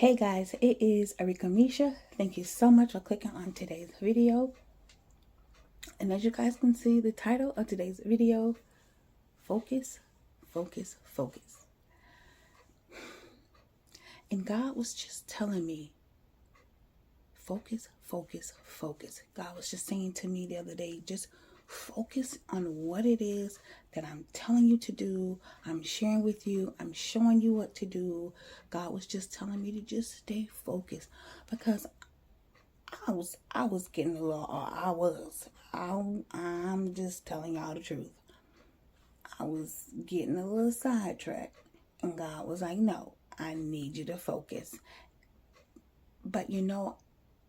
Hey guys, it is Arika Misha. Thank you so much for clicking on today's video. And as you guys can see, the title of today's video, Focus, Focus, Focus. And God was just telling me, focus, focus, focus. God was just saying to me the other day, just focus on what it is that I'm telling you to do. I'm sharing with you. I'm showing you what to do. God was just telling me to just stay focused, because I was getting a little, I'm just telling y'all the truth. I was getting a little sidetracked, and God was like, no, I need you to focus. But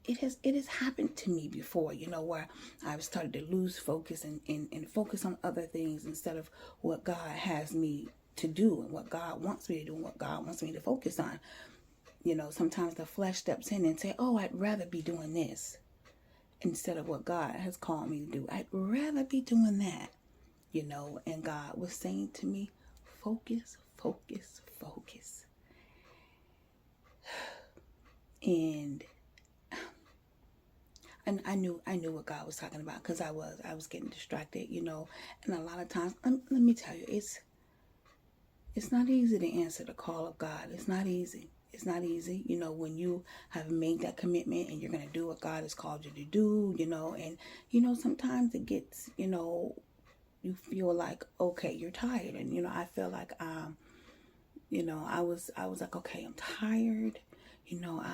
it has happened to me before, where I've started to lose focus and focus on other things instead of what God has me to do and what God wants me to do and what God wants me to focus on. Sometimes the flesh steps in and say, oh, I'd rather be doing this instead of what God has called me to do. I'd rather be doing that, and God was saying to me, focus, focus, focus. And I knew what God was talking about, because I was getting distracted, and a lot of times, let me tell you, it's not easy to answer the call of God. It's not easy. It's not easy, when you have made that commitment and you're going to do what God has called you to do, and, sometimes it gets, you feel like, okay, you're tired. And, I feel like, I was like, okay, I'm tired.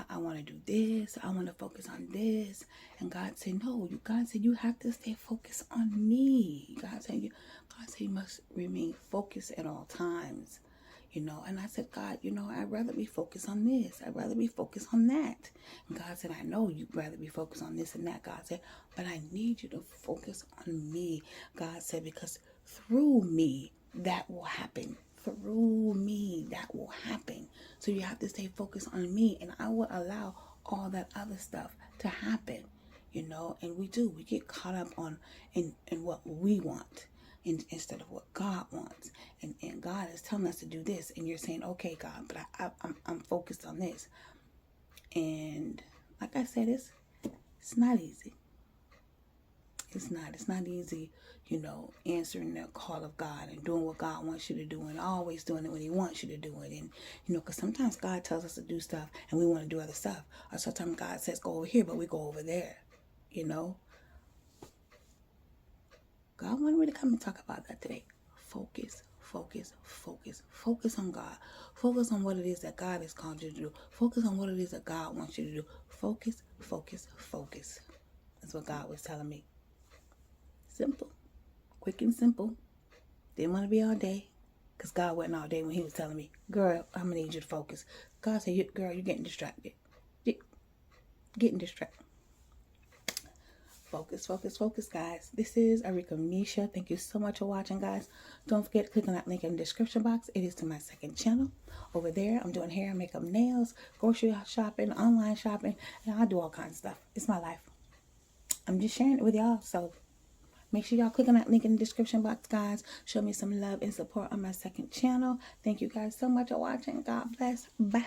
I want to do this. I want to focus on this. And God said, no, God said, you have to stay focused on me. God said you must remain focused at all times. And I said, God, I'd rather be focused on this. I'd rather be focused on that. And God said, I know you'd rather be focused on this and that. God said, but I need you to focus on me. God said, because through me, that will happen. Through me, that will happen. So you have to stay focused on me, and I will allow all that other stuff to happen, and we get caught up in what we want, instead of what God wants. And God is telling us to do this, and you're saying, okay, God, but I'm focused on this. And like I said, it's not easy. It's not easy, answering the call of God and doing what God wants you to do, and always doing it when he wants you to do it. And, because sometimes God tells us to do stuff and we want to do other stuff. Or sometimes God says, go over here, but we go over there, God wanted me to come and talk about that today. Focus, focus, focus. Focus on God. Focus on what it is that God has called you to do. Focus on what it is that God wants you to do. Focus, focus, focus. That's what God was telling me. Simple. Quick and simple. Didn't want to be all day, because God wasn't all day when he was telling me, girl, I'm going to need you to focus. God said, girl, you're getting distracted. Getting distracted. Focus, focus, focus, guys. This is Arika Misha. Thank you so much for watching, guys. Don't forget to click on that link in the description box. It is to my second channel. Over there, I'm doing hair, makeup, nails, grocery shopping, online shopping, and I do all kinds of stuff. It's my life. I'm just sharing it with y'all, so make sure y'all click on that link in the description box, guys. Show me some love and support on my second channel. Thank you guys so much for watching. God bless. Bye.